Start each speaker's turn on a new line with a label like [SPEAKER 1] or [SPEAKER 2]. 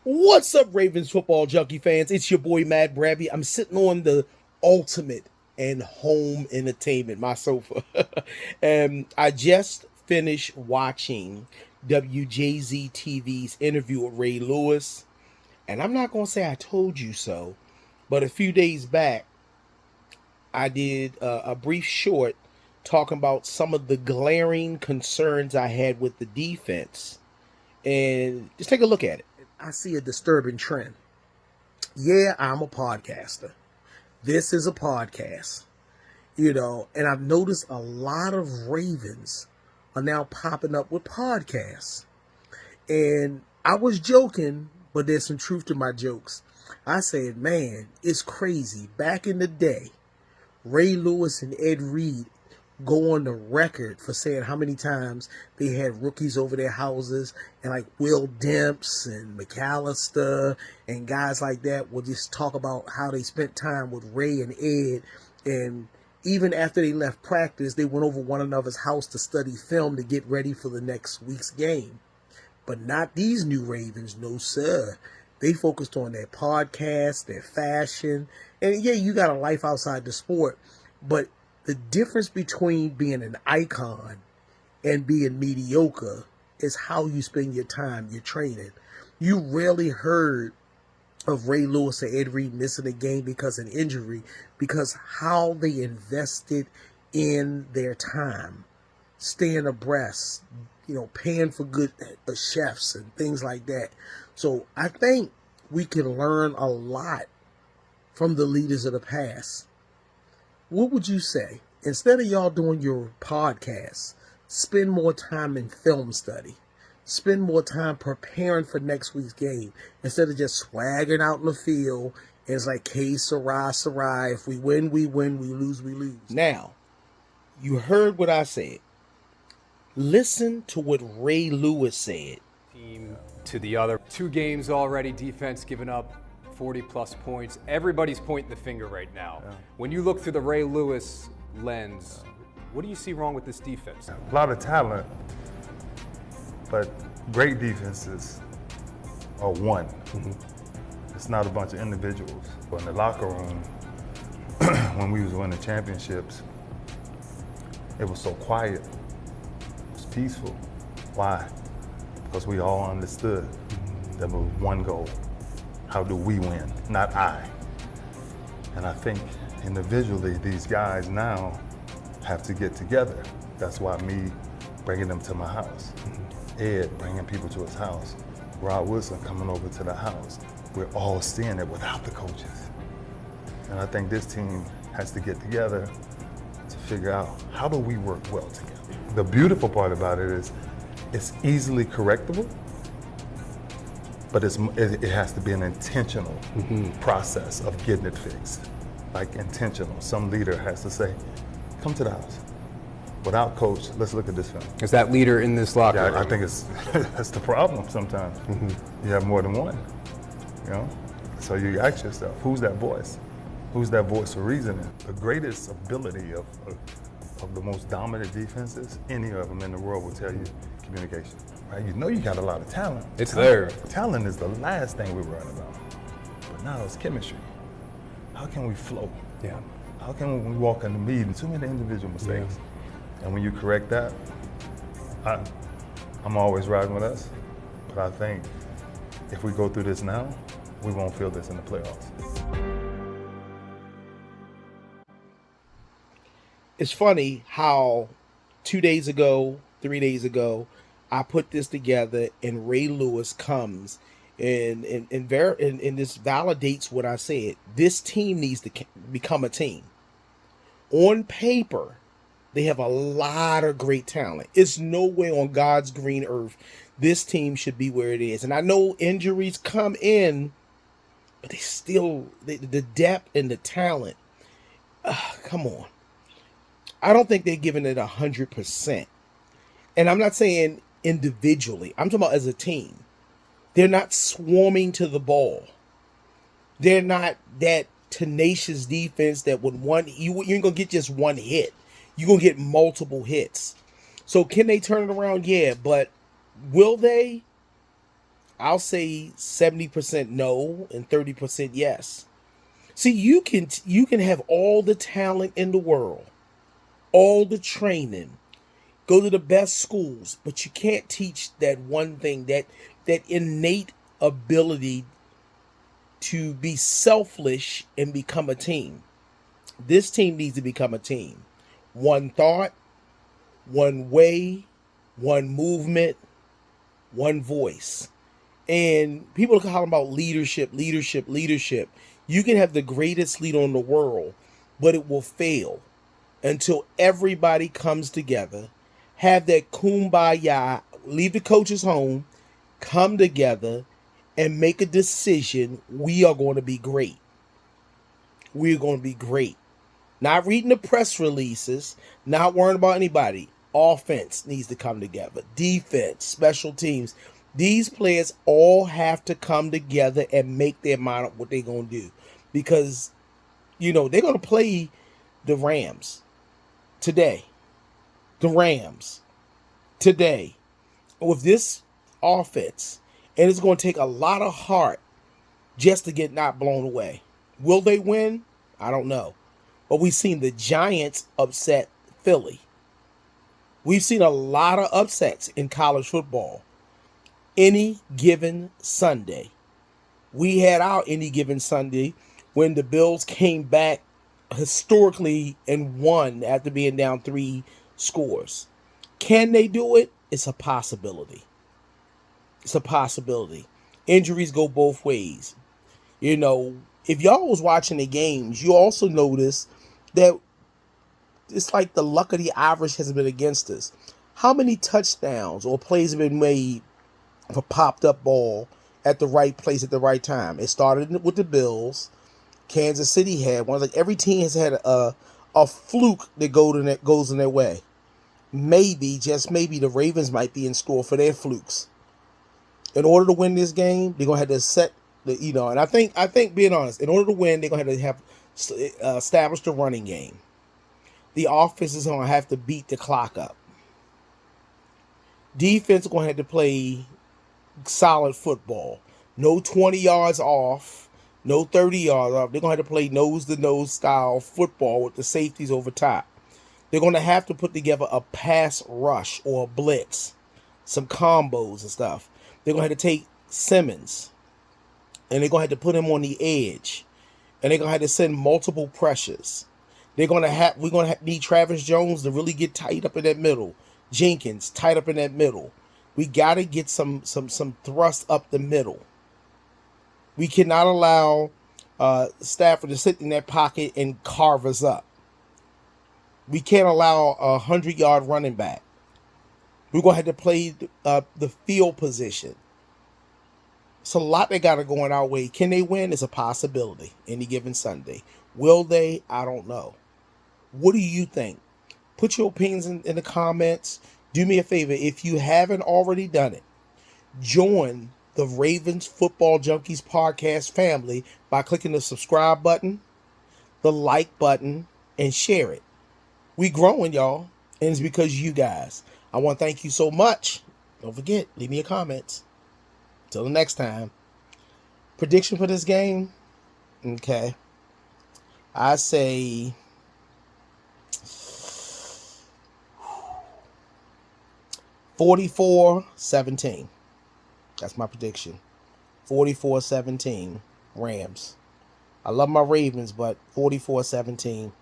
[SPEAKER 1] What's up, Ravens Football Junkie fans? It's your boy, Matt Brabby. I'm sitting on the ultimate and home entertainment, my sofa. And I just finished watching WJZ TV's interview with Ray Lewis. And I'm not going to say I told you so, but a few days back, I did a brief short talking about some of the glaring concerns I had with the defense. And just take a look at it. I see a disturbing trend. Yeah, I'm a podcaster. This is a podcast, and I've noticed a lot of Ravens are now popping up with podcasts. And I was joking, but there's some truth to my jokes. I said, man, it's crazy. Back in the day, Ray Lewis and Ed Reed go on the record for saying how many times they had rookies over their houses, and like Will Demps and McAllister and guys like that will just talk about how they spent time with Ray and Ed. And even after they left practice, they went over one another's house to study film to get ready for the next week's game. But not these new Ravens, no sir. They focused on their podcast, their fashion, and yeah, you got a life outside the sport, but the difference between being an icon and being mediocre is how you spend your time, your training. You rarely heard of Ray Lewis or Ed Reed missing a game because of an injury, because how they invested in their time, staying abreast, paying for good chefs and things like that. So I think we can learn a lot from the leaders of the past. What would you say? Instead of y'all doing your podcast, spend more time in film study. Spend more time preparing for next week's game instead of just swaggering out in the field. And it's like, K, Sarai, Sarai. If we win, we win. We lose, we lose. Now, you heard what I said. Listen to what Ray Lewis said.
[SPEAKER 2] Team to the other. 2 games already, defense giving up 40-plus points. Everybody's pointing the finger right now. Yeah. When you look through the Ray Lewis lens, what do you see wrong with this defense?
[SPEAKER 3] A lot of talent, but great defenses are one. Mm-hmm. It's not a bunch of individuals. But in the locker room, when we was winning championships, it was so quiet. It was peaceful. Why? Because we all understood there was one goal. How do we win? Not I. And I think individually, these guys now have to get together. That's why me bringing them to my house. Ed bringing people to his house. Rod Wilson coming over to the house. We're all seeing it without the coaches. And I think this team has to get together to figure out how do we work well together. The beautiful part about it is it's easily correctable, but it has to be an intentional process of getting it fixed. Like intentional. Some leader has to say, come to the house. Without coach, let's look at this film.
[SPEAKER 2] Is that leader in this locker room?
[SPEAKER 3] I think that's the problem sometimes. You have more than one, So you ask yourself, who's that voice? Who's that voice of reasoning? The greatest ability of the most dominant defenses, any of them in the world will tell you communication. Right? You got a lot of talent.
[SPEAKER 2] It's there.
[SPEAKER 3] Talent is the last thing we worry about. But now it's chemistry. How can we flow?
[SPEAKER 2] Yeah.
[SPEAKER 3] How can we walk in the meeting? Too many individual mistakes. Yeah. And when you correct that, I'm always riding with us. But I think if we go through this now, we won't feel this in the playoffs.
[SPEAKER 1] It's funny how 2 days ago, 3 days ago, I put this together and Ray Lewis comes and this validates what I said. This team needs to become a team. On paper, they have a lot of great talent. It's nowhere on God's green earth this team should be where it is. And I know injuries come in, but they still, the depth and the talent, come on. I don't think they're giving it 100%. And I'm not saying individually. I'm talking about as a team. They're not swarming to the ball. They're not that tenacious defense that would you ain't gonna get just one hit. You're gonna get multiple hits. So can they turn it around? Yeah, but will they? I'll say 70% no and 30% yes. See, you can have all the talent in the world, all the training, go to the best schools, but you can't teach that one thing, that innate ability to be selfish and become a team. This team needs to become a team. One thought, one way, one movement, one voice. And people are talking about leadership. You can have the greatest leader in the world, but it will fail until everybody comes together, have that kumbaya, leave the coaches home, come together, and make a decision. We are going to be great. We're going to be great. Not reading the press releases, not worrying about anybody. Offense needs to come together. Defense, special teams. These players all have to come together and make their mind up what they're going to do. Because, they're going to play the Rams today. The Rams today. With this offense. And it's going to take a lot of heart just to get not blown away. Will they win? I don't know. But we've seen the Giants upset Philly. We've seen a lot of upsets in college football. Any given Sunday. We had our any given Sunday when the Bills came back historically and won after being down 3 scores. Can they do it? It's a possibility. It's a possibility. Injuries go both ways. If y'all was watching the games, you also notice that it's like the luck of the average has been against us. How many touchdowns or plays have been made for popped up ball at the right place at the right time? It started with the Bills. Kansas City had one. Like every team has had a fluke that goes in their way. Maybe, just maybe, the Ravens might be in store for their flukes. In order to win this game, they're gonna have to set and I think being honest, in order to win, they're gonna have to establish the running game. The offense is gonna have to beat the clock up. Defense is gonna have to play solid football. No 20 yards off, no 30 yards off. They're gonna have to play nose to nose style football with the safeties over top. They're gonna have to put together a pass rush or a blitz, some combos and stuff. They're going to have to take Simmons, and they're going to have to put him on the edge, and they're going to have to send multiple pressures. We're going to need Travis Jones to really get tight up in that middle. Jenkins, tight up in that middle. We got to get some thrust up the middle. We cannot allow Stafford to sit in that pocket and carve us up. We can't allow a 100-yard running back. We're going to have to play the field position. It's a lot they got to go in our way. Can they win? It's a possibility any given Sunday. Will they? I don't know. What do you think? Put your opinions in the comments. Do me a favor. If you haven't already done it, join the Ravens Football Junkies Podcast family by clicking the subscribe button, the like button, and share it. We growing, y'all, and it's because you guys. I want to thank you so much. Don't forget, leave me your comments. Till the next time. Prediction for this game? Okay. I say 44-17. That's my prediction. 44-17 Rams. I love my Ravens, but 44-17